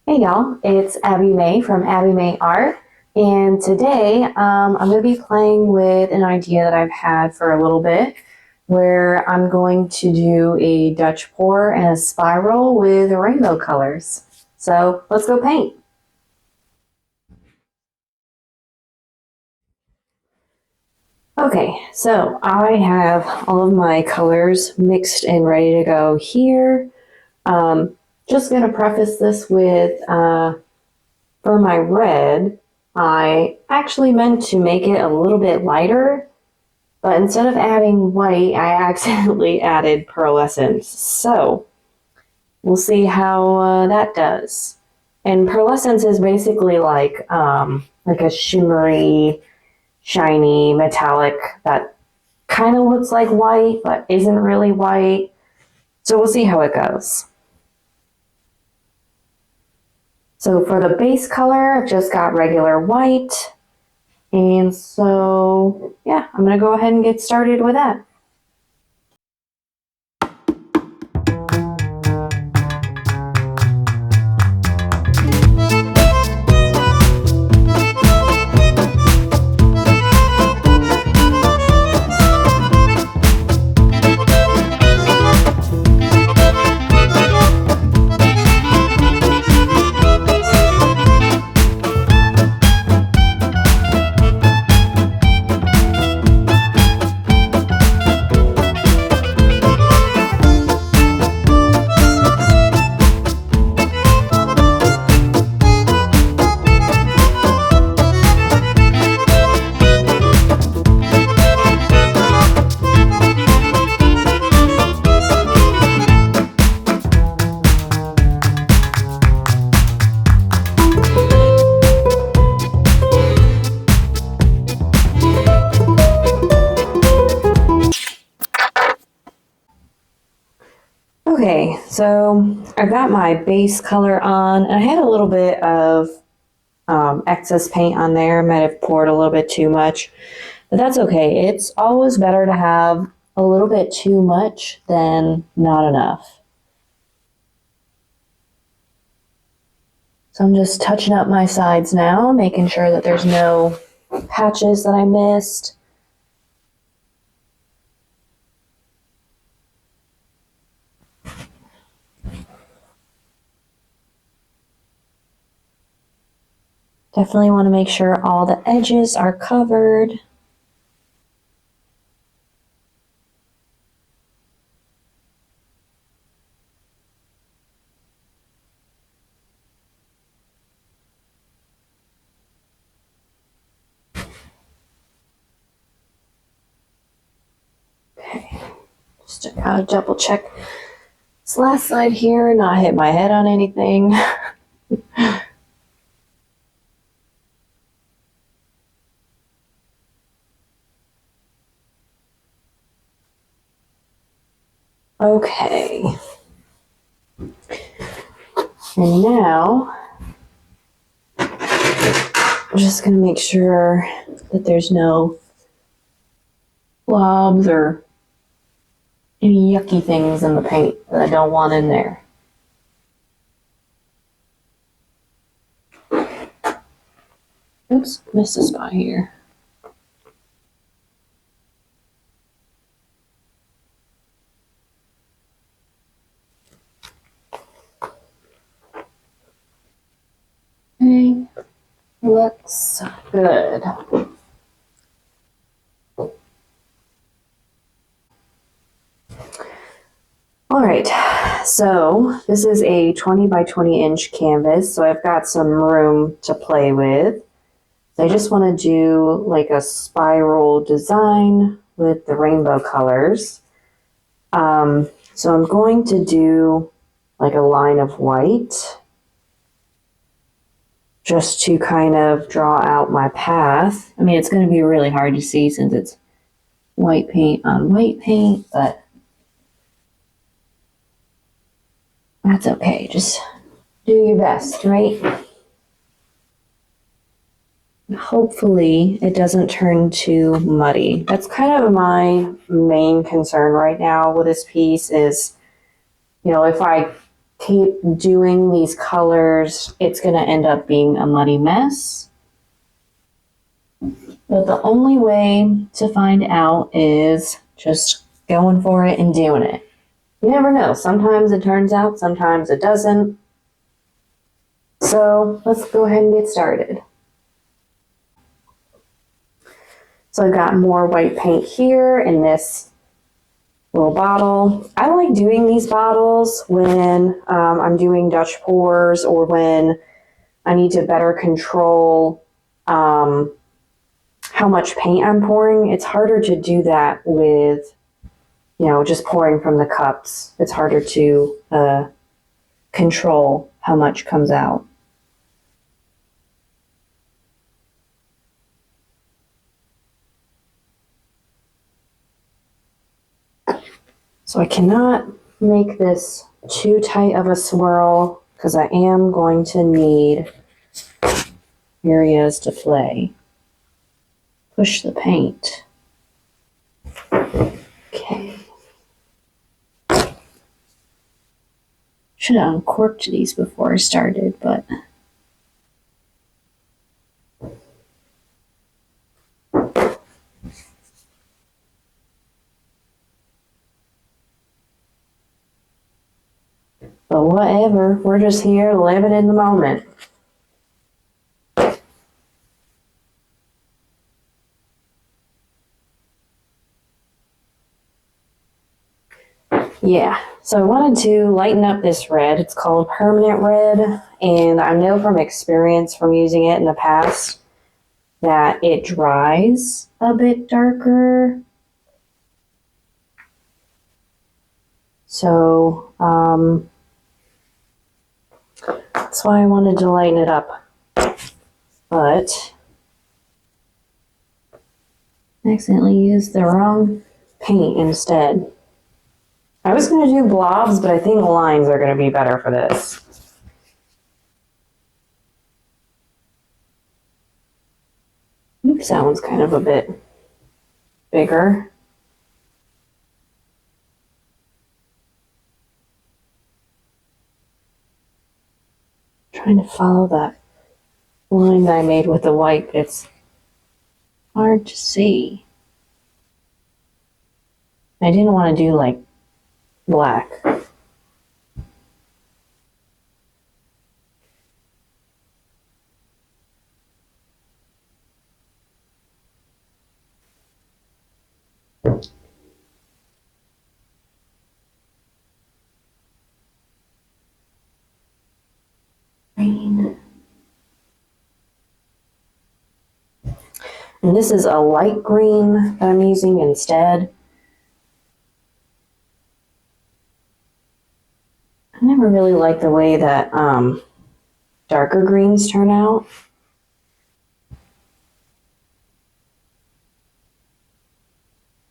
Hey y'all, it's Abby May from Abby May Art, and today I'm going to be playing with an idea that I've had for a little bit, where I'm going to do a Dutch pour and a spiral with rainbow colors. So let's go paint. Okay, so I have all of my colors mixed and ready to go here. Just going to preface this with for my red, I actually meant to make it a little bit lighter, but instead of adding white, I accidentally added pearlescence. So we'll see how that does. And pearlescence is basically like a shimmery, shiny, metallic that kind of looks like white, but isn't really white. So we'll see how it goes. So for the base color, I've just got regular white. And so, yeah, I'm going to go ahead and get started with that. Okay, so I've got my base color on, and I had a little bit of excess paint on there. I might have poured a little bit too much, but that's okay. It's always better to have a little bit too much than not enough. So I'm just touching up my sides now, making sure that there's no patches that I missed. Definitely want to make sure all the edges are covered. Okay, just to kind of double check this last side here, not hit my head on anything. Okay. And now, I'm just going to make sure that there's no blobs or any yucky things in the paint that I don't want in there. Oops, missed a spot here. Okay, looks good. All right, so this is a 20 by 20 inch canvas, so I've got some room to play with. So I just want to do like a spiral design with the rainbow colors. So I'm going to do like a line of white just to kind of draw out my path. I mean, it's going to be really hard to see since it's white paint on white paint, but that's okay. Just do your best, right? Hopefully it doesn't turn too muddy. That's kind of my main concern right now with this piece is, if I keep doing these colors, it's going to end up being a muddy mess. But the only way to find out is just going for it and doing it. You never know. Sometimes it turns out, sometimes it doesn't. So let's go ahead and get started. So I've got more white paint here in this little bottle. I like doing these bottles when I'm doing Dutch pours or when I need to better control how much paint I'm pouring. It's harder to do that with, just pouring from the cups. It's harder to control how much comes out. So I cannot make this too tight of a swirl because I am going to need areas to play. Push the paint. Okay. Should have uncorked these before I started, but whatever. We're just here living in the moment. Yeah, so I wanted to lighten up this red. It's called Permanent Red, and I know from experience from using it in the past that it dries a bit darker. So, that's why I wanted to lighten it up. But I accidentally used the wrong paint instead. I was going to do blobs, but I think lines are going to be better for this. Oops, that one's kind of a bit bigger. Trying to follow that line that I made with the white. It's hard to see. I didn't want to do like black. Green. And this is a light green that I'm using instead. I never really like the way that darker greens turn out.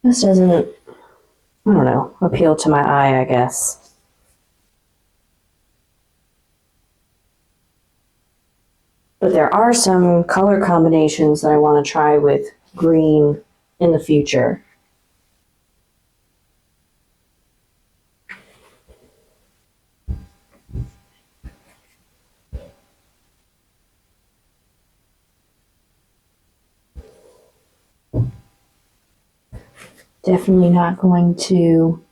This doesn't, I don't know, appeal to my eye, I guess. But there are some color combinations that I want to try with green in the future. Definitely not going to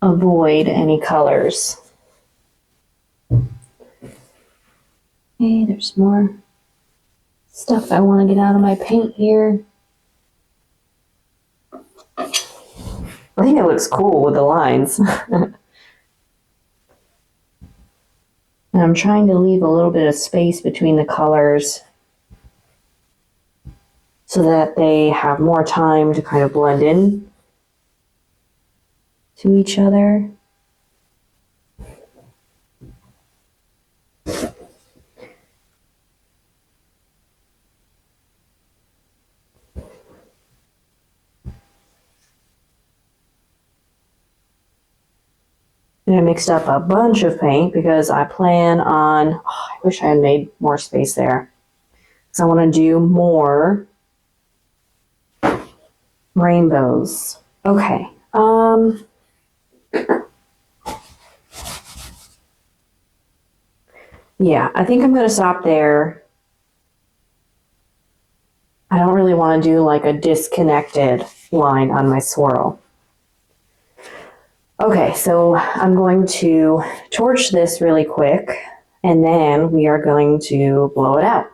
avoid any colors. Okay, there's more stuff I want to get out of my paint here. I think it looks cool with the lines. And I'm trying to leave a little bit of space between the colors so that they have more time to kind of blend in to each other. And I mixed up a bunch of paint because I plan on, I wish I had made more space there. So I want to do more rainbows. Okay. Yeah, I think I'm going to stop there. I don't really want to do like a disconnected line on my swirl. Okay, so I'm going to torch this really quick, and then we are going to blow it out.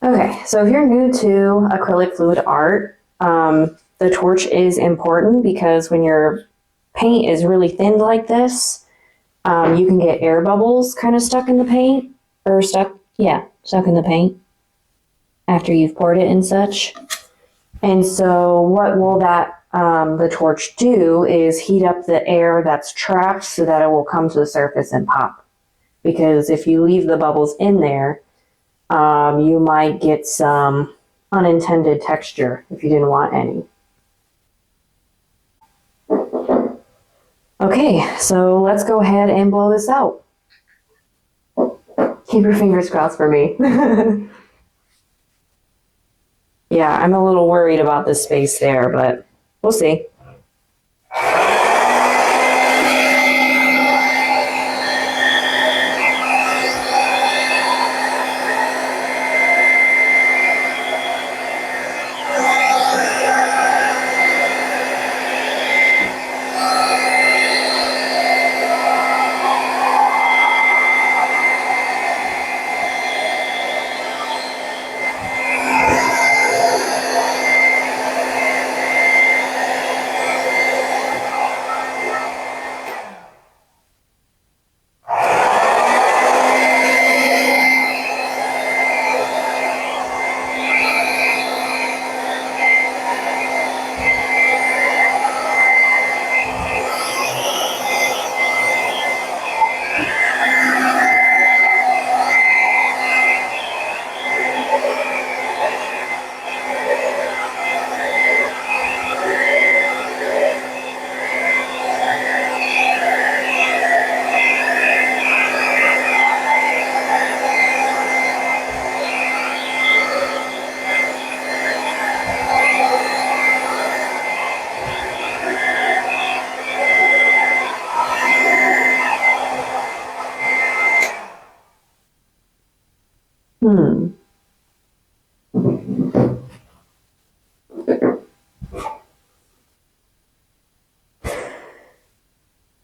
Okay, so if you're new to acrylic fluid art, the torch is important because when your paint is really thin like this, you can get air bubbles kind of stuck in the paint, or stuck in the paint after you've poured it and such. And so what will the torch do is heat up the air that's trapped so that it will come to the surface and pop. Because if you leave the bubbles in there, you might get some unintended texture if you didn't want any. Okay, so let's go ahead and blow this out. Keep your fingers crossed for me. Yeah, I'm a little worried about the space there, but we'll see.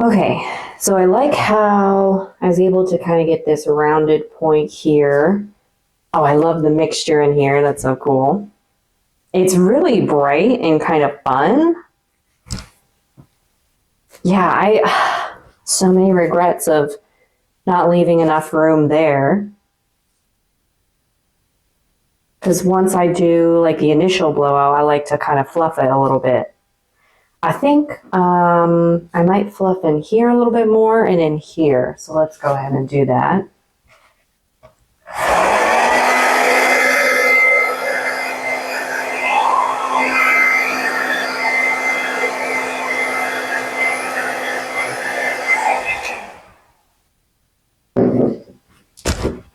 Okay, so I like how I was able to kind of get this rounded point here. Oh, I love the mixture in here. That's so cool. It's really bright and kind of fun. Yeah, so many regrets of not leaving enough room there. Because once I do like the initial blowout, I like to kind of fluff it a little bit. I think I might fluff in here a little bit more and in here. So let's go ahead and do that.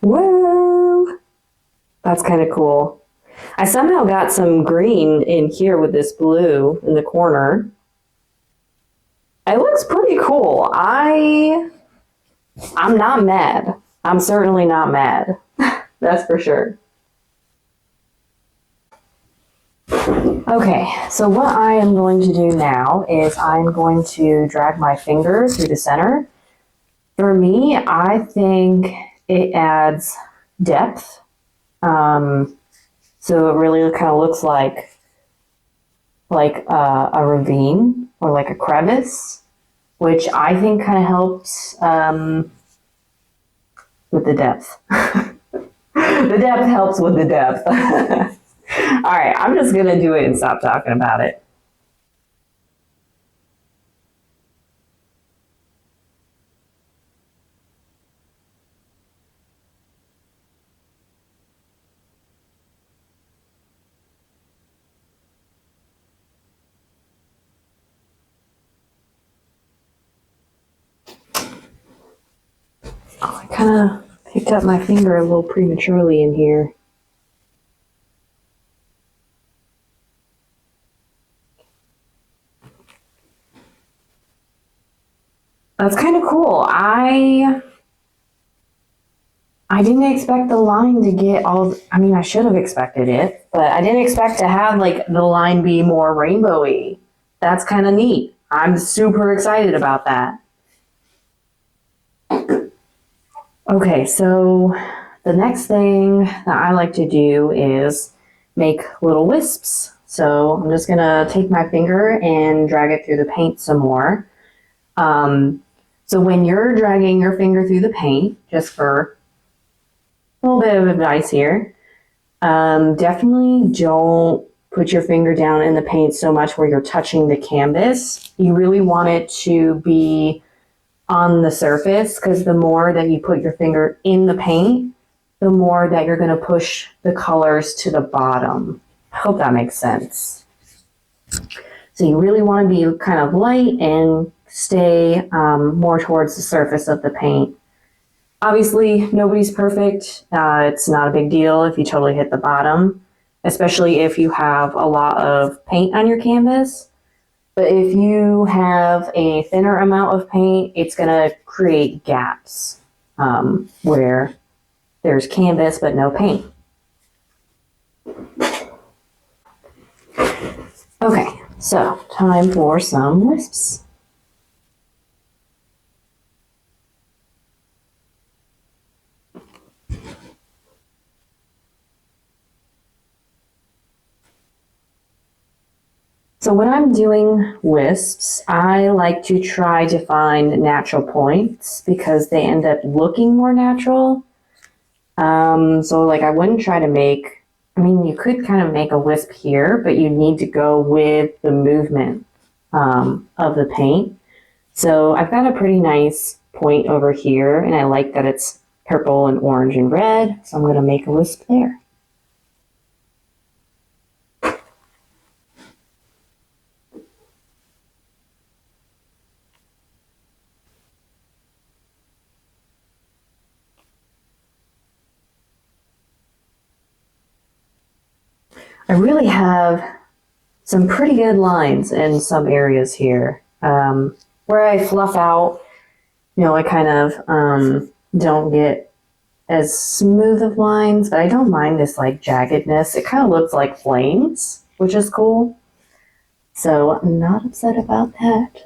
Whoa! That's kind of cool. I somehow got some green in here with this blue in the corner. It looks pretty cool. I'm not mad. I'm certainly not mad. That's for sure. Okay, so what I am going to do now is I'm going to drag my finger through the center. For me, I think it adds depth. So it really kind of looks like a ravine or like a crevice, which I think kind of helps with the depth. The depth helps with the depth. All right, I'm just going to do it and stop talking about it. Oh, I kind of picked up my finger a little prematurely in here. That's kind of cool. I didn't expect the line to get all, I mean, I should have expected it, but I didn't expect to have like the line be more rainbowy. That's kind of neat. I'm super excited about that. Okay, so the next thing that I like to do is make little wisps. So I'm just gonna take my finger and drag it through the paint some more. So when you're dragging your finger through the paint, just for a little bit of advice here, definitely don't put your finger down in the paint so much where you're touching the canvas. You really want it to be on the surface, because the more that you put your finger in the paint, the more that you're going to push the colors to the bottom. I hope that makes sense. So you really want to be kind of light and stay more towards the surface of the paint. Obviously, nobody's perfect. It's not a big deal if you totally hit the bottom, especially if you have a lot of paint on your canvas. But if you have a thinner amount of paint, it's going to create gaps where there's canvas but no paint. Okay, so time for some wisps. So when I'm doing wisps, I like to try to find natural points because they end up looking more natural. So like I wouldn't try to make, I mean, you could kind of make a wisp here, but you need to go with the movement of the paint. So I've got a pretty nice point over here, and I like that it's purple and orange and red, so I'm going to make a wisp there. I really have some pretty good lines in some areas here. Where I fluff out, I kind of don't get as smooth of lines, but I don't mind this like jaggedness. It kind of looks like flames, which is cool. So I'm not upset about that.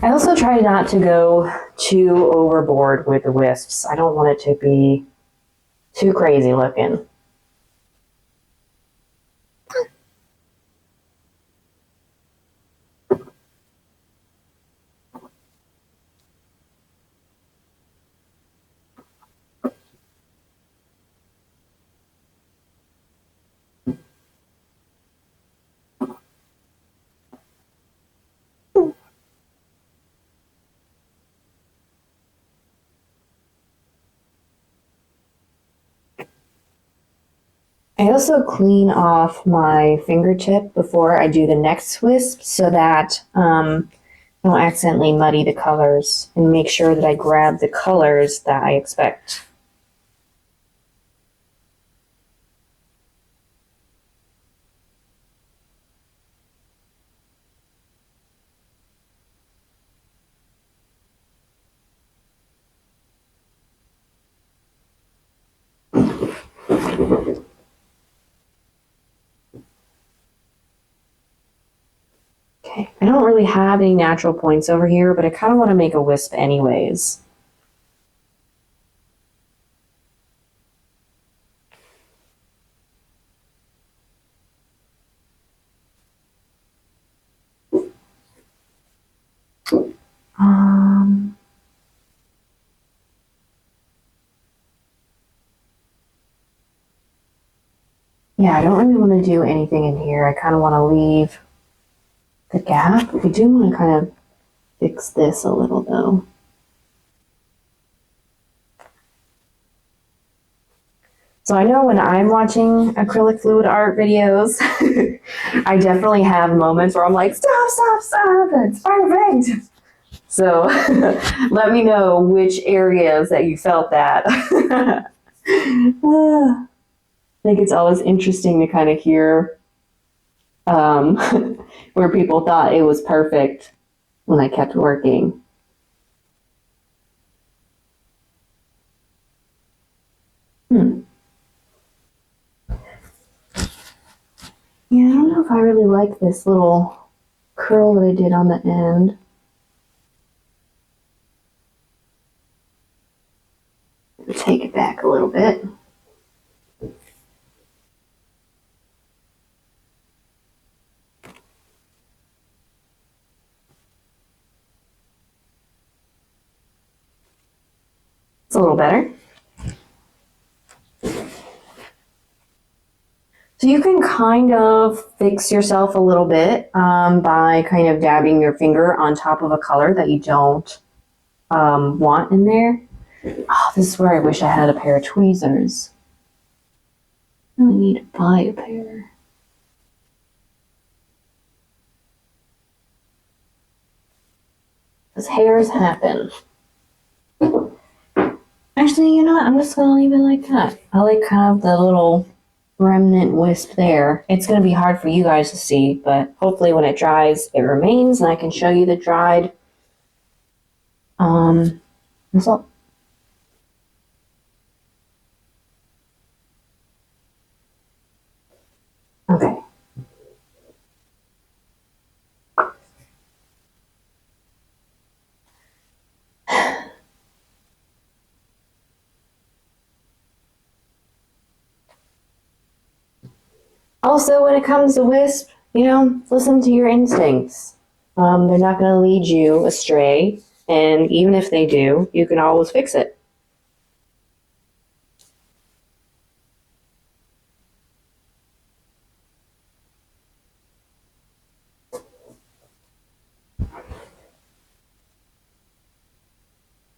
I also try not to go too overboard with the wisps. I don't want it to be too crazy looking. I also clean off my fingertip before I do the next wisp so that I don't accidentally muddy the colors, and make sure that I grab the colors that I expect. Okay, I don't really have any natural points over here, but I kind of want to make a wisp anyways. Yeah, I don't really want to do anything in here. I kind of want to leave the gap. I do want to kind of fix this a little though. So I know when I'm watching acrylic fluid art videos, I definitely have moments where I'm like, stop, stop, stop, it's perfect. So let me know which areas that you felt that. I think it's always interesting to kind of hear um, where people thought it was perfect when I kept working. Yeah, I don't know if I really like this little curl that I did on the end. Take it back a little bit. It's a little better. So you can kind of fix yourself a little bit by kind of dabbing your finger on top of a color that you don't want in there. Oh, this is where I wish I had a pair of tweezers. I really need to buy a pair. Because hairs happen. Actually, you know what? I'm just going to leave it like that. I like kind of the little remnant wisp there. It's going to be hard for you guys to see, but hopefully when it dries, it remains, and I can show you the dried result. Okay. Also, when it comes to wisp, you know, listen to your instincts. They're not going to lead you astray, and even if they do, you can always fix it.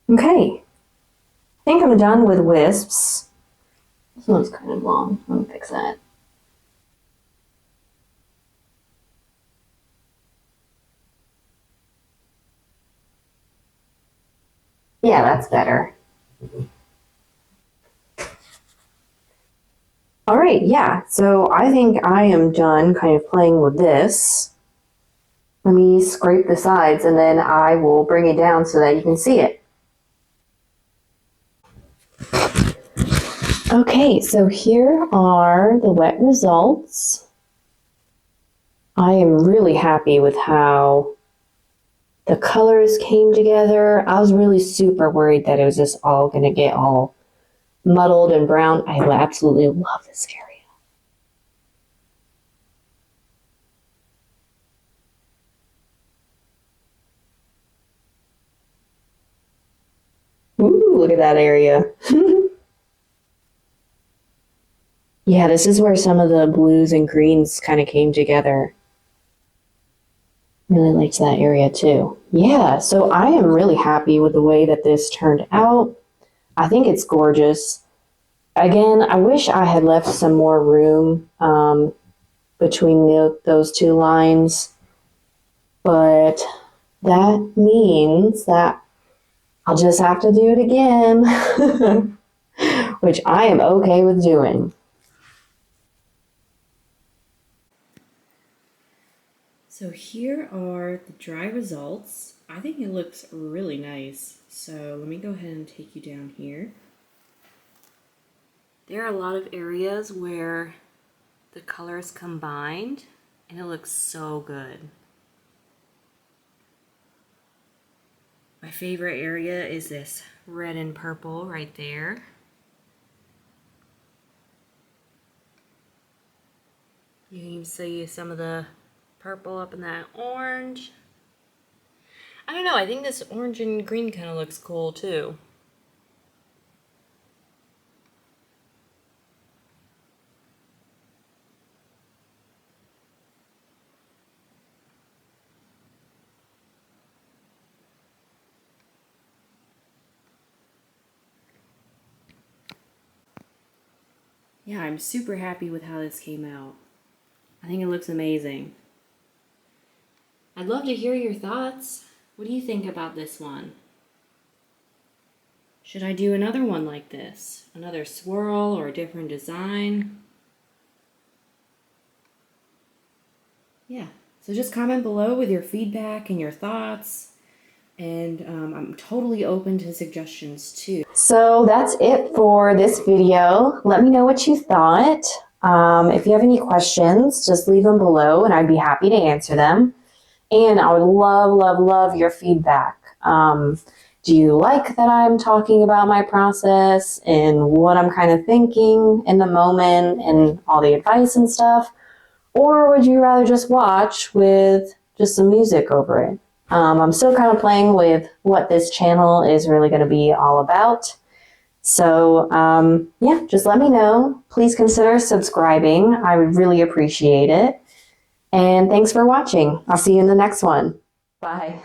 Okay, I think I'm done with wisps. This one's kind of long. Let me fix that. Yeah, that's better. All right, yeah, so I think I am done kind of playing with this. Let me scrape the sides and then I will bring it down so that you can see it. Okay, so here are the wet results. I am really happy with how the colors came together. I was really super worried that it was just all going to get all muddled and brown. I absolutely love this area. Ooh, look at that area. Yeah, this is where some of the blues and greens kind of came together. Really liked that area too. Yeah, so I am really happy with the way that this turned out. I think it's gorgeous. Again, I wish I had left some more room between those two lines, but that means that I'll just have to do it again, which I am okay with doing. So here are the dry results. I think it looks really nice. So let me go ahead and take you down here. There are a lot of areas where the colors combined and it looks so good. My favorite area is this red and purple right there. You can see some of the purple up in that orange. I don't know, I think this orange and green kind of looks cool too. Yeah, I'm super happy with how this came out. I think it looks amazing. I'd love to hear your thoughts. What do you think about this one? Should I do another one like this? Another swirl or a different design? Yeah, so just comment below with your feedback and your thoughts. And I'm totally open to suggestions too. So that's it for this video. Let me know what you thought. If you have any questions, just leave them below and I'd be happy to answer them. And I would love, love, love your feedback. Do you like that I'm talking about my process and what I'm kind of thinking in the moment and all the advice and stuff? Or would you rather just watch with just some music over it? I'm still kind of playing with what this channel is really going to be all about. So yeah, just let me know. Please consider subscribing. I would really appreciate it. And thanks for watching. I'll see you in the next one. Bye.